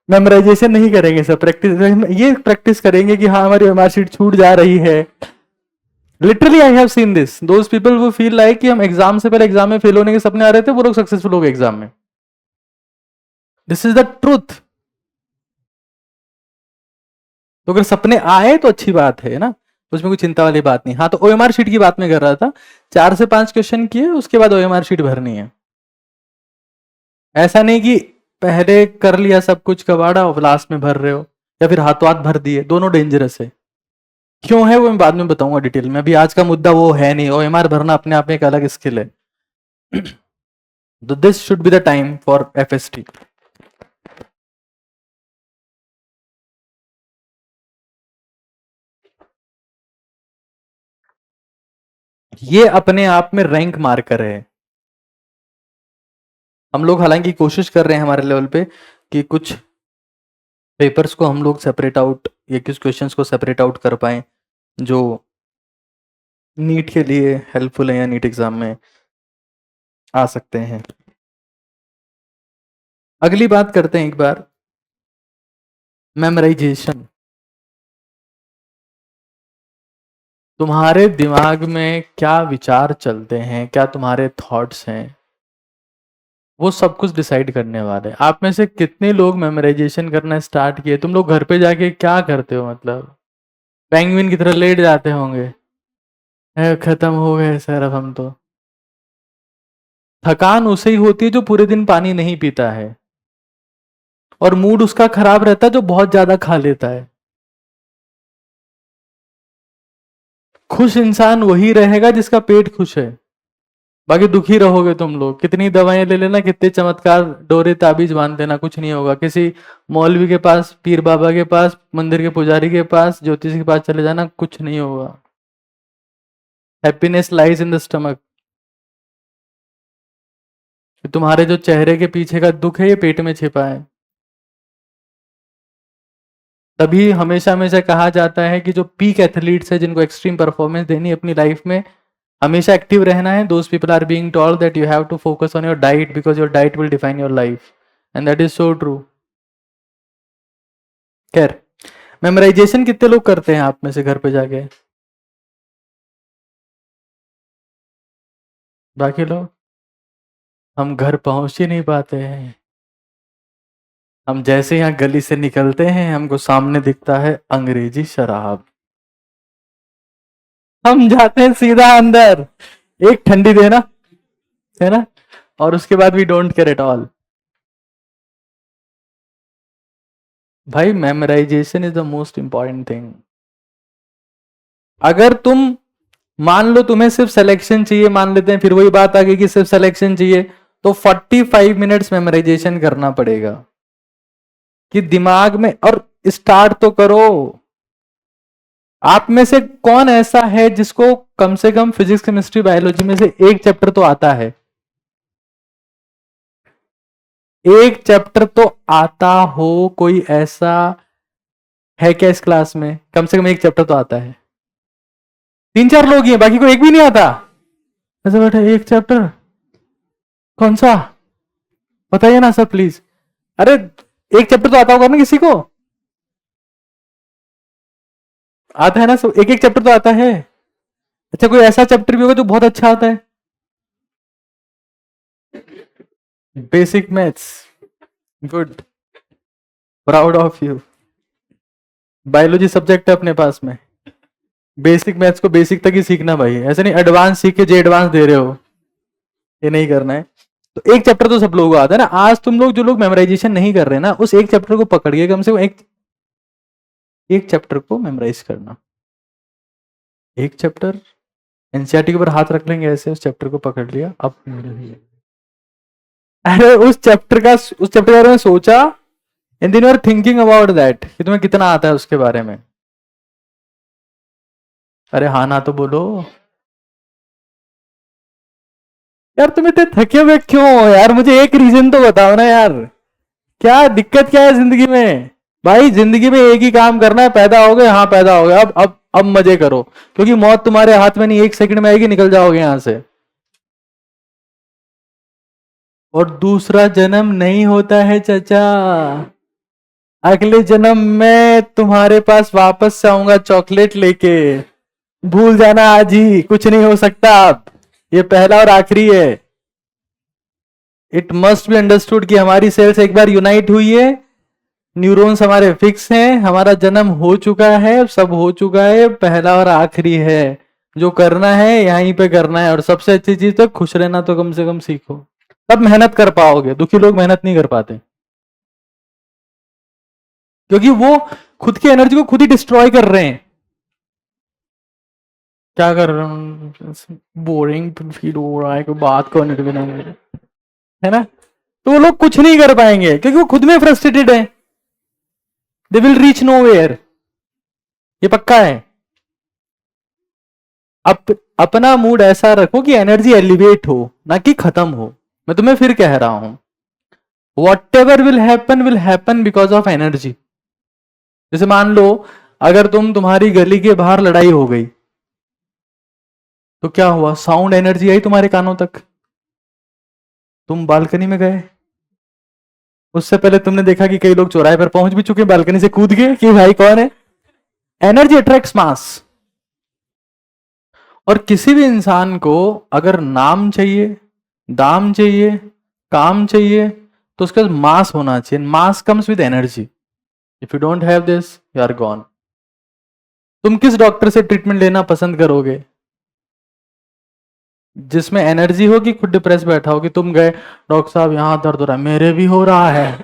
मेमोराइजेशन नहीं करेंगे सर, प्रैक्टिस। ये प्रैक्टिस करेंगे कि हाँ हमारी मार्कशीट छूट जा रही है। Literally I have seen this, those people वो फील लाइक कि हम एग्जाम से पहले एग्जाम में फेल होने के सपने आ रहे थे, वो लोग सक्सेसफुल हो गए एग्जाम में। This is the truth. तो अगर सपने आए तो अच्छी बात है ना, उसमें कोई चिंता वाली बात नहीं। हाँ तो ओएमआर शीट की बात में कर रहा था। 4 से 5 क्वेश्चन किए, उसके बाद ओएमआर शीट भरनी है। ऐसा नहीं कि पहले कर लिया सब कुछ कबाड़ा और लास्ट में भर रहे हो, या फिर हाथों हाथ भर दिए। दोनों डेंजरस है। क्यों है वो मैं बाद में बताऊंगा डिटेल में, अभी आज का मुद्दा वो है नहीं। ओएमआर भरना अपने आप में एक अलग स्किल है। तो this should be the time for FST. ये अपने आप में रैंक मार्कर है। हम लोग हालांकि कोशिश कर रहे हैं हमारे लेवल पे कि कुछ पेपर्स को हम लोग सेपरेट आउट, या कुछ क्वेश्चंस को सेपरेट आउट कर पाए जो नीट के लिए हेल्पफुल है या नीट एग्जाम में आ सकते हैं। अगली बात करते हैं एक बार मेमोराइजेशन। तुम्हारे दिमाग में क्या विचार चलते हैं, क्या तुम्हारे थॉट्स हैं, वो सब कुछ डिसाइड करने वाले। आप में से कितने लोग मेमोराइजेशन करना स्टार्ट किए? तुम लोग घर पे जाके क्या करते हो? मतलब पेंगुइन की तरह लेट जाते होंगे, खत्म हो गए सर अब हम तो। थकान उसे ही होती है जो पूरे दिन पानी नहीं पीता है, और मूड उसका खराब रहता है जो बहुत ज्यादा खा लेता है। खुश इंसान वही रहेगा जिसका पेट खुश है, बाकी दुखी रहोगे तुम लोग। कितनी दवाएं ले लेना, कितने चमत्कार डोरे ताबीज बांध देना, कुछ नहीं होगा। किसी मौलवी के पास, पीर बाबा के पास, मंदिर के पुजारी के पास, ज्योतिष के पास चले जाना, कुछ नहीं होगा। Happiness lies in the stomach. तुम्हारे जो चेहरे के पीछे का दुख है ये पेट में छिपा है। तभी हमेशा हमेशा कहा जाता है कि जो पीक एथलीट्स है, जिनको एक्सट्रीम परफॉर्मेंस देनी है अपनी लाइफ में, हमेशा एक्टिव रहना है, those people are being told that you have to focus on your diet because your diet will define your life, and that is so true. खैर, मेमोराइजेशन कितने लोग करते हैं आप में से घर पे जाके? बाकी लोग? हम घर पहुंच ही नहीं पाते हैं। हम जैसे यहाँ गली से निकलते हैं हमको सामने दिखता है अंग्रेजी शराब, हम जाते हैं सीधा अंदर, एक ठंडी देना है ना, और उसके बाद we don't care at all. भाई memorisation is the most important thing. अगर तुम मान लो तुम्हें सिर्फ सिलेक्शन चाहिए, मान लेते हैं, फिर वही बात आ गई कि सिर्फ सिलेक्शन चाहिए, तो 45 मिनट्स मेमोराइजेशन करना पड़ेगा कि दिमाग में। और स्टार्ट तो करो। आप में से कौन ऐसा है जिसको कम से कम फिजिक्स केमिस्ट्री बायोलॉजी में से एक चैप्टर तो आता है? एक चैप्टर तो आता हो, कोई ऐसा है क्या इस क्लास में? कम से कम एक चैप्टर तो आता है। 3-4 लोग ही हैं, बाकी को एक भी नहीं आता। ऐसे बैठे, एक चैप्टर कौन सा बताइए ना सर प्लीज। अरे एक चैप्टर तो आता होगा ना किसी को? आता है ना सब, एक एक चैप्टर तो आता है। अच्छा कोई ऐसा चैप्टर भी होगा जो बहुत अच्छा आता है? Basic maths, good, proud of you. Biology subject है अपने पास में। बेसिक मैथ्स को बेसिक तक ही सीखना भाई, ऐसे नहीं एडवांस सीख के जे एडवांस दे रहे हो, ये नहीं करना है। तो एक चैप्टर तो सब लोगों को आता है ना। आज तुम लोग जो लोग मेमोराइजेशन नहीं कर रहे ना, उस एक चैप्टर को पकड़िए, कम से कम एक चैप्टर को मेमोराइज करना। एक चैप्टर एनसीईआरटी के ऊपर हाथ रख लेंगे ऐसे, उस चैप्टर को पकड़ लिया अब। अरे उस चैप्टर के बारे में सोचा, and then you are thinking about that कि तुम्हें कितना आता है उसके बारे में। अरे हाँ ना तो बोलो यार, तुम इतने थके हुए क्यों हो यार? मुझे एक रीजन तो बताओ ना यार, क्या दिक्कत क्या है जिंदगी में? भाई जिंदगी में एक ही काम करना है, पैदा हो गए, हाँ पैदा हो गए, अब मजे करो, क्योंकि मौत तुम्हारे हाथ में नहीं, 1 सेकंड में आएगी, निकल जाओगे यहां से। और दूसरा जन्म नहीं होता है चाचा। अगले जन्म में तुम्हारे पास वापस से आऊंगा चॉकलेट लेके। भूल जाना आज ही, कुछ नहीं हो सकता अब, ये पहला और आखिरी है। इट मस्ट बी अंडरस्टूड कि हमारी सेल्स एक बार यूनाइट हुई है, न्यूरॉन्स हमारे फिक्स हैं, हमारा जन्म हो चुका है, सब हो चुका है, पहला और आखिरी है। जो करना है यहीं पे करना है, और सबसे अच्छी चीज तो खुश रहना तो कम से कम सीखो, तब मेहनत कर पाओगे। दुखी लोग मेहनत नहीं कर पाते, क्योंकि वो खुद की एनर्जी को खुद ही डिस्ट्रॉय कर रहे हैं। क्या कर रहा हूँ, बोरिंग फील हो रहा है, कोई बात करने के बिना मुझे, है ना? तो वो लोग कुछ नहीं कर पाएंगे, क्योंकि वो खुद में फ्रस्ट्रेटेड है। They will reach nowhere, ये पक्का है। अपना मूड ऐसा रखो कि एनर्जी एलिवेट हो, ना कि खत्म हो। मैं तुम्हें फिर कह रहा हूं, what ever will happen because of energy. जैसे मान लो अगर तुम्हारी गली के बाहर लड़ाई हो गई, तो क्या हुआ? साउंड एनर्जी आई तुम्हारे कानों तक, तुम बालकनी में गए, उससे पहले तुमने देखा कि कई लोग चौराहे पर पहुंच भी चुके, बालकनी से कूद गए कि भाई कौन है। एनर्जी अट्रैक्ट्स मास। और किसी भी इंसान को अगर नाम चाहिए, दाम चाहिए, काम चाहिए, तो उसके पास मास होना चाहिए। Mass comes with energy. If you don't have this, you are gone. तुम किस डॉक्टर से ट्रीटमेंट लेना पसंद करोगे? जिसमें एनर्जी होगी, खुद डिप्रेस बैठा होगी, तुम गए डॉक्टर साहब यहां दर्द हो रहा है, मेरे भी हो रहा है,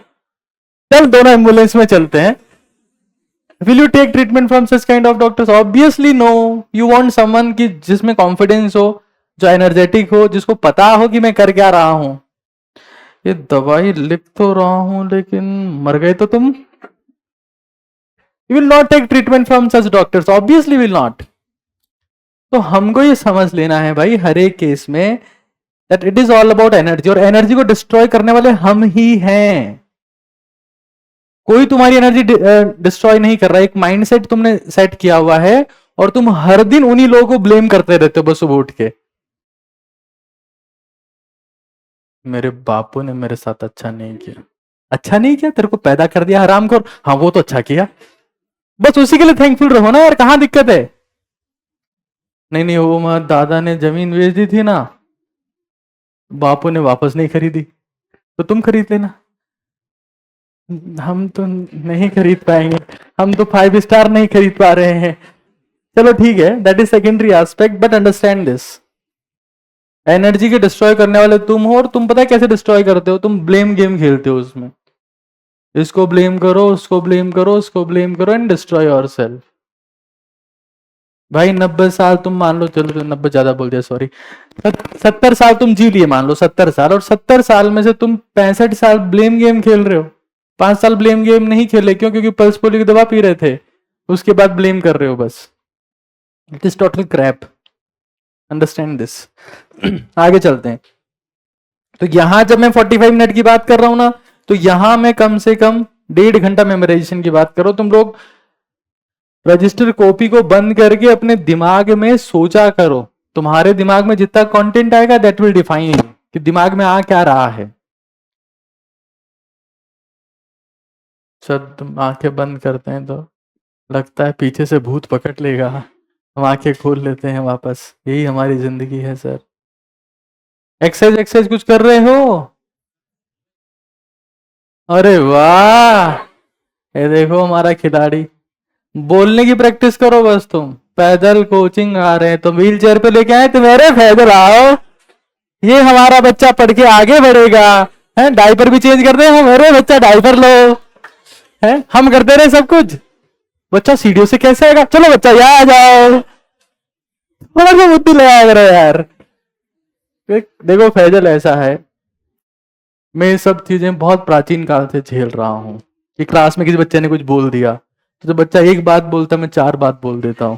चल दोनों एम्बुलेंस में चलते हैं। Will you take treatment from such kind of doctors? Obviously no. You want someone की जिसमें कॉन्फिडेंस हो, जो एनर्जेटिक हो, जिसको पता हो कि मैं कर क्या रहा हूं। ये दवाई लिख तो रहा हूं लेकिन मर गए तो तुम। You will not take treatment from such doctors. Obviously will not. तो हमको ये समझ लेना है भाई हर एक केस में, that it is all about energy, और एनर्जी को डिस्ट्रॉय करने वाले हम ही हैं। कोई तुम्हारी एनर्जी डिस्ट्रॉय नहीं कर रहा है। एक माइंडसेट तुमने सेट किया हुआ है, और तुम हर दिन उन्हीं लोगों को ब्लेम करते रहते हो बस सुबह उठ के। मेरे बापू ने मेरे साथ अच्छा नहीं किया। अच्छा नहीं किया? तेरे को पैदा कर दिया हराम खोर, हाँ वो तो अच्छा किया, बस उसी के लिए थैंकफुल रहो ना यार, कहां दिक्कत है? नहीं नहीं, वो मेरे दादा ने जमीन बेच दी थी ना, बापू ने वापस नहीं खरीदी, तो तुम खरीद लेना। हम तो नहीं खरीद पाएंगे, हम तो 5 स्टार नहीं खरीद पा रहे हैं। चलो ठीक है, that is secondary aspect, but understand this, energy के डिस्ट्रॉय करने वाले तुम हो। और तुम पता है कैसे डिस्ट्रॉय करते हो? तुम ब्लेम गेम खेलते हो उसमें, इसको ब्लेम करो, उसको ब्लेम करो, उसको ब्लेम करो, एंड डिस्ट्रॉय योरसेल्फ। भाई 90 साल तुम मान लो, चलो 90 ज्यादा बोल दिया, सॉरी, 70 साल तुम जी लिए मान लो, 70 साल, और 70 साल में से तुम 65 साल ब्लेम गेम खेल रहे हो। 5 साल ब्लेम गेम नहीं खेले, क्यों? क्योंकि पल्स पोलियो की दवा पी रहे थे, उसके बाद ब्लेम कर रहे हो बस। It is total crap, understand this. आगे चलते हैं। तो यहां जब मैं 45 मिनट की बात कर रहा हूं ना, तो यहां मैं कम से कम 1.5 घंटा मेमोराइजेशन की बात करो। तुम लोग रजिस्टर कॉपी को बंद करके अपने दिमाग में सोचा करो, तुम्हारे दिमाग में जितना कंटेंट आएगा दैट विल डिफाइन कि दिमाग में आ क्या रहा है। जब तुम आंखें बंद करते हैं तो लगता है पीछे से भूत पकड़ लेगा, हम आंखें खोल लेते हैं वापस। यही हमारी जिंदगी है सर। एक्सरसाइज एक्सरसाइज कुछ कर रहे हो? अरे वाह, ये देखो हमारा खिलाड़ी। बोलने की प्रैक्टिस करो बस तुम। पैदल कोचिंग आ रहे हैं तो व्हील चेयर पे लेके आए तो मेरे पैदल आओ, ये हमारा बच्चा पढ़ के आगे बढ़ेगा। है डायपर भी चेंज कर दे हम, मेरे बच्चा डायपर लो, है हम करते रहे सब कुछ। बच्चा सीढ़ियों से कैसे आएगा, चलो बच्चा यहाँ आ जाओ, थोड़ा सा बुद्धि लगाया करो यार। देखो फैजल ऐसा है, मैं ये सब चीजें बहुत प्राचीन काल से झेल रहा हूँ कि क्लास में किसी बच्चे ने कुछ बोल दिया तो जो बच्चा एक बात बोलता मैं 4 बात बोल देता हूँ।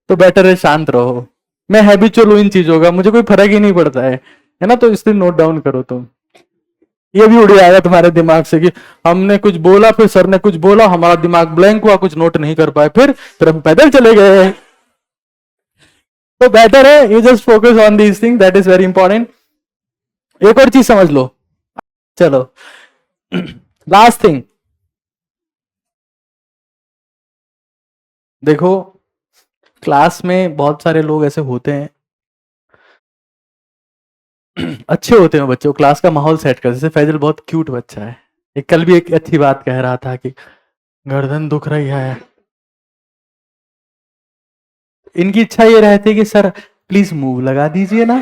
तो बेटर है शांत रहो। मैं हैबिचुअल हूँ इन चीजों का, मुझे कोई फर्क ही नहीं पड़ता है ना। तो इसलिए नोट डाउन करो तुम। ये भी उड़ जाएगा तुम्हारे दिमाग से कि हमने कुछ बोला, फिर सर ने कुछ बोला, हमारा दिमाग ब्लैंक हुआ, कुछ नोट नहीं कर पाए, फिर हम पैदल चले गए। तो बेटर है you just focus on these thing, that is very important. एक और चीज समझ लो, चलो लास्ट थिंग। देखो क्लास में बहुत सारे लोग ऐसे होते हैं अच्छे होते हैं बच्चे, क्लास का माहौल सेट कर। जैसे फैजल बहुत क्यूट बच्चा है, एक कल भी एक अच्छी बात कह रहा था कि गर्दन दुख रही है। इनकी इच्छा ये रहती है कि सर प्लीज मूव लगा दीजिए ना।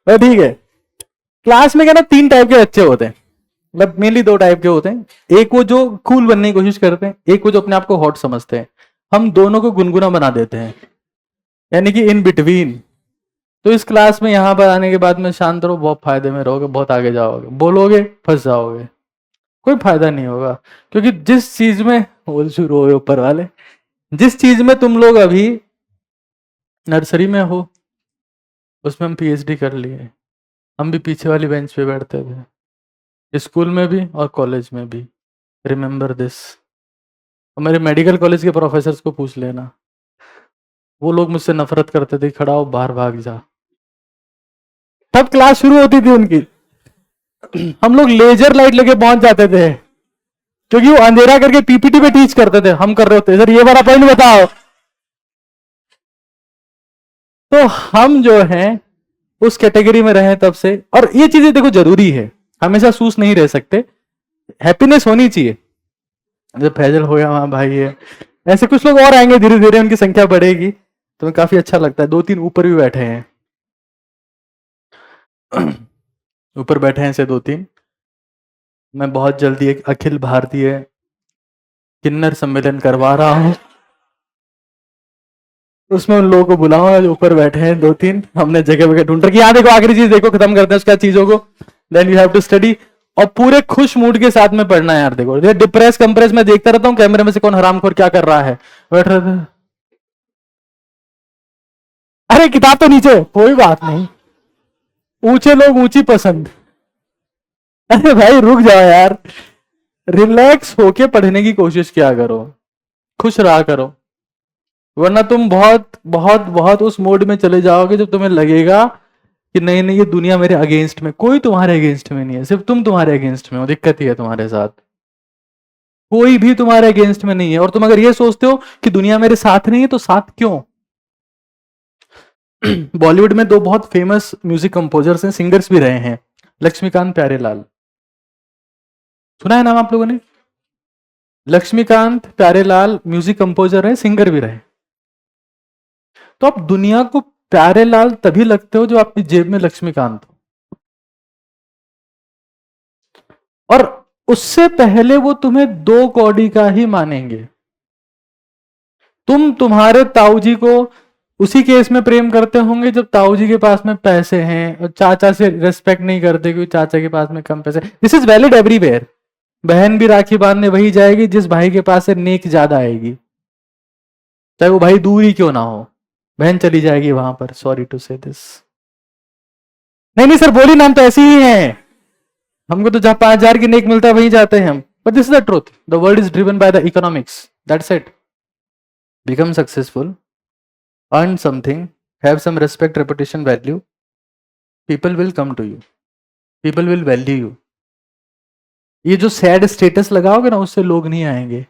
तो ठीक है, क्लास में क्या ना 3 टाइप के बच्चे होते हैं, मतलब मेनली 2 टाइप के होते हैं। एक वो जो कूल बनने की कोशिश करते हैं, एक वो जो अपने आप को हॉट समझते हैं। हम दोनों को गुनगुना बना देते हैं, यानी कि इन बिटवीन। तो इस क्लास में यहां पर आने के बाद में शांत रहो, बहुत फायदे में रहोगे, बहुत आगे जाओगे। बोलोगे फंस जाओगे, कोई फायदा नहीं होगा। क्योंकि जिस चीज में बोल शुरू हो ऊपर वाले, जिस चीज में तुम लोग अभी नर्सरी में हो उसमें हम पीएचडी कर लिए। हम भी पीछे वाली बेंच पे बैठते थे, स्कूल में भी और कॉलेज में भी। Remember this. और मेरे मेडिकल कॉलेज के प्रोफेसर्स को पूछ लेना, वो लोग मुझसे नफरत करते थे, खड़ा हो बाहर भाग जा। तब क्लास शुरू होती थी उनकी। हम लोग लेजर लाइट लेके पहुंच जाते थे, क्योंकि वो अंधेरा करके पीपीटी पे टीच करते थे। हम कर रहे होते सर ये वाला पॉइंट बताओ। तो हम जो हैं उस कैटेगरी में रहे तब से। और ये चीजें देखो जरूरी है, हमेशा सूस नहीं रह सकते, हैप्पीनेस होनी चाहिए। जब फैजल हो गया वहां भाई है, ऐसे कुछ लोग और आएंगे, धीरे धीरे उनकी संख्या बढ़ेगी, तो काफी अच्छा लगता है। 2-3 ऊपर भी बैठे हैं ऊपर बैठे हैं ऐसे 2-3। मैं बहुत जल्दी एक अखिल भारतीय किन्नर सम्मेलन करवा रहा हूं, उसमें उन लोगों को बुलाऊंगा जो ऊपर बैठे हैं 2-3। हमने जगह वगैरह ढूंढ रखी। यहाँ देखो आखिरी चीज देखो, खत्म करते हैं उसका चीजों को। Then you have to study, और पूरे खुश मूड के साथ में पढ़ना है यार। देखो ये डिप्रेस कंप्रेस मैं देखता रहता हूँ कैमरे में से कौन हरामखोर क्या कर रहा है, बैठ रहे थे। अरे किताब तो नीचे, कोई बात नहीं, ऊंचे लोग ऊंची पसंद। अरे भाई रुक जाओ यार, रिलैक्स होके पढ़ने की कोशिश किया करो, खुश रहा करो। वरना तुम बहुत बहुत बहुत उस मोड में चले जाओगे जब तुम्हें लगेगा कि नहीं नहीं ये दुनिया मेरे अगेंस्ट में। कोई तुम्हारे अगेंस्ट में नहीं है, सिर्फ तुम तुम्हारे अगेंस्ट में हो। दिक्कत ही है तुम्हारे साथ, कोई भी तुम्हारे अगेंस्ट में नहीं है। और तुम अगर ये सोचते हो कि दुनिया मेरे साथ नहीं है तो साथ क्यों? बॉलीवुड में 2 बहुत फेमस म्यूजिक कंपोजर्स हैं, सिंगर्स भी रहे हैं, लक्ष्मीकांत प्यारेलाल। सुना है नाम आप लोगों ने? लक्ष्मीकांत प्यारेलाल म्यूजिक कंपोजर है, सिंगर भी रहे। तो आप दुनिया को प्यारेलाल तभी लगते हो जो आपकी जेब में लक्ष्मीकांत हो, और उससे पहले वो तुम्हें 2 कौड़ी का ही मानेंगे। तुम तुम्हारे ताऊ जी को उसी केस में प्रेम करते होंगे जब ताऊ जी के पास में पैसे हैं और चाचा से रिस्पेक्ट नहीं करते क्योंकि चाचा के पास में कम पैसे। This is valid everywhere. बहन भी राखी बांधने वही जाएगी जिस भाई के पास से नेक ज्यादा आएगी, चाहे वो भाई दूर ही क्यों ना हो, बहन चली जाएगी वहां पर। सॉरी टू से दिस। नहीं नहीं सर बोली नाम तो ऐसी ही है, हमको तो जहां 5,000 की नेक मिलता है वहीं जाते हैं हम। But this is the truth, the world is driven by the economics, that's it. Become successful, earn something, have some respect, reputation, value, people will come to you, people will value you. ये जो sad status लगाओगे ना उससे लोग नहीं आएंगे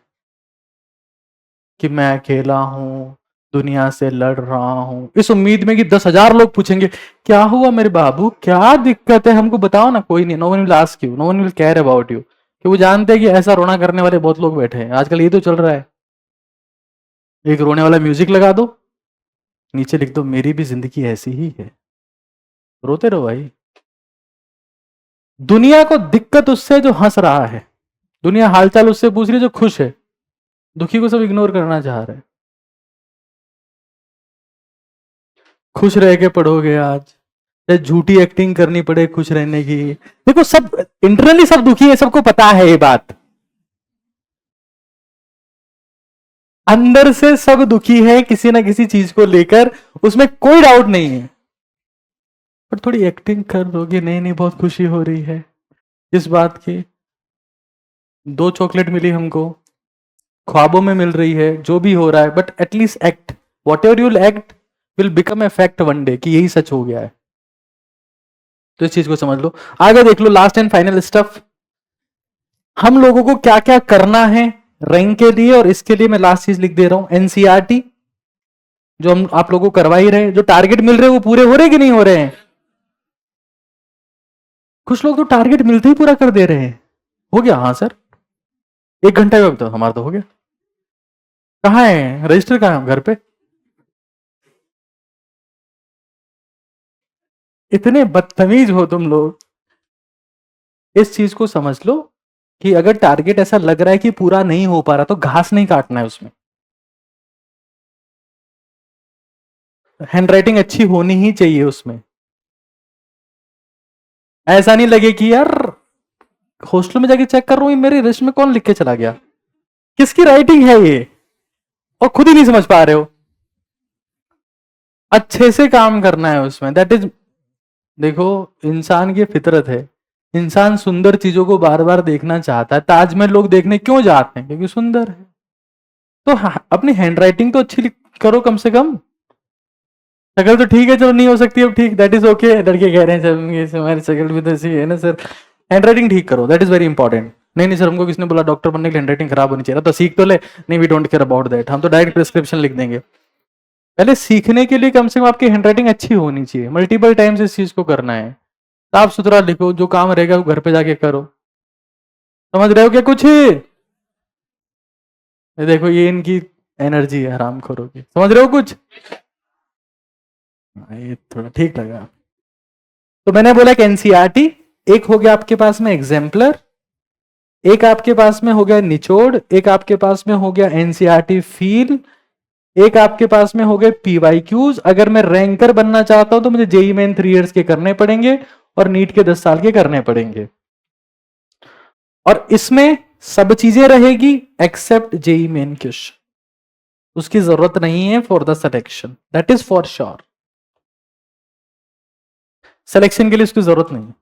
कि मैं अकेला हूं, दुनिया से लड़ रहा हूं, इस उम्मीद में कि 10,000 लोग पूछेंगे क्या हुआ मेरे बाबू, क्या दिक्कत है, हमको बताओ ना। कोई नहीं, no one will ask you, no one will care about you, कि वो जानते हैं कि ऐसा रोना करने वाले बहुत लोग बैठे हैं। आजकल ये तो चल रहा है, एक रोने वाला म्यूजिक लगा दो, नीचे लिख दो मेरी भी जिंदगी ऐसी ही है, रोते रहो भाई। दुनिया को दिक्कत उससे जो हंस रहा है, दुनिया हालचाल उससे पूछ रही है जो खुश है, दुखी को सब इग्नोर करना चाह रहे हैं। खुश रह के पढ़ोगे आज, या झूठी एक्टिंग करनी पड़े खुश रहने की। देखो सब इंटरनली सब दुखी है, सबको पता है ये बात, अंदर से सब दुखी है किसी ना किसी चीज को लेकर, उसमें कोई डाउट नहीं है। पर थोड़ी एक्टिंग कर दोगे, नहीं नहीं बहुत खुशी हो रही है इस बात की, 2 चॉकलेट मिली हमको, ख्वाबों में मिल रही है, जो भी हो रहा है, but at least act, what ever you'll act will become a fact one day, कि यही सच हो गया है। तो इस चीज को समझ लो। आगे देख लो, लास्ट एंड फाइनल स्टफ, हम लोगों को क्या क्या करना है रैंक के लिए, और इसके लिए मैं लास्ट चीज लिख दे रहा हूं, एनसीईआरटी जो हम आप लोगों को करवा ही रहे, जो टारगेट मिल रहे हैं वो पूरे हो रहे कि नहीं हो रहे हैं। कुछ लोग तो टारगेट मिलते ही पूरा कर दे रहे हैं। हो गया, हाँ सर 1 घंटे में तो हमारा तो हो गया। कहाँ है रजिस्टर, कहाँ है घर पे। इतने बदतमीज हो तुम लोग। इस चीज को समझ लो कि अगर टारगेट ऐसा लग रहा है कि पूरा नहीं हो पा रहा तो घास नहीं काटना है उसमें। हैंडराइटिंग अच्छी होनी ही चाहिए उसमें, ऐसा नहीं लगे कि यार हॉस्टल में जाके चेक कर रहा हूं मेरे लिस्ट में कौन लिख के चला गया, किसकी राइटिंग है ये, और खुद ही नहीं समझ पा रहे हो। अच्छे से काम करना है उसमें, दैट इज। देखो इंसान की फितरत है, इंसान सुंदर चीजों को बार बार देखना चाहता है। ताजमहल लोग देखने क्यों जाते हैं, क्योंकि सुंदर है। तो अपनी हैंडराइटिंग तो अच्छी करो कम से कम। शक्ल तो ठीक है, चलो नहीं हो सकती अब ठीक, दैट इज ओके। लड़के कह रहे हैं सर हमारी शक्ल भी तो ऐसी है ना सर, हैंडराइटिंग ठीक करो, दैट इज वेरी इंपॉर्टेंट। नहीं नहीं सर हमको किसने बोला डॉक्टर बनने के लिए हैंडराइटिंग खराब होनी चाहिए, तो सीख तो ले। नहीं we don't care about that, हम तो डायरेक्ट प्रिस्क्रिप्शन लिख देंगे। पहले सीखने के लिए कम से कम आपकी हैंडराइटिंग अच्छी होनी चाहिए, मल्टीपल टाइम्स इस चीज को करना है। साफ सुथरा लिखो, जो काम रहेगा वो घर पे जाके करो। समझ रहे हो क्या कुछ। ये देखो ये इनकी एनर्जी है, हराम करोगे, समझ रहे हो कुछ। ये थोड़ा ठीक लगा। तो मैंने बोला कि एनसीईआरटी एक हो गया आपके पास में एग्जाम्पलर, एक आपके पास में हो गया निचोड़, एक आपके पास में हो गया एनसीईआरटी फील, एक आपके पास में हो गए पीवाईक्यूज। अगर मैं रैंकर बनना चाहता हूं तो मुझे जेई मेन 3 इयर्स के करने पड़ेंगे और नीट के 10 साल के करने पड़ेंगे। और इसमें सब चीजें रहेगी एक्सेप्ट जेई मेन क्वेश्चन, उसकी जरूरत नहीं है for the selection, that is for sure. Selection के लिए उसकी जरूरत नहीं है।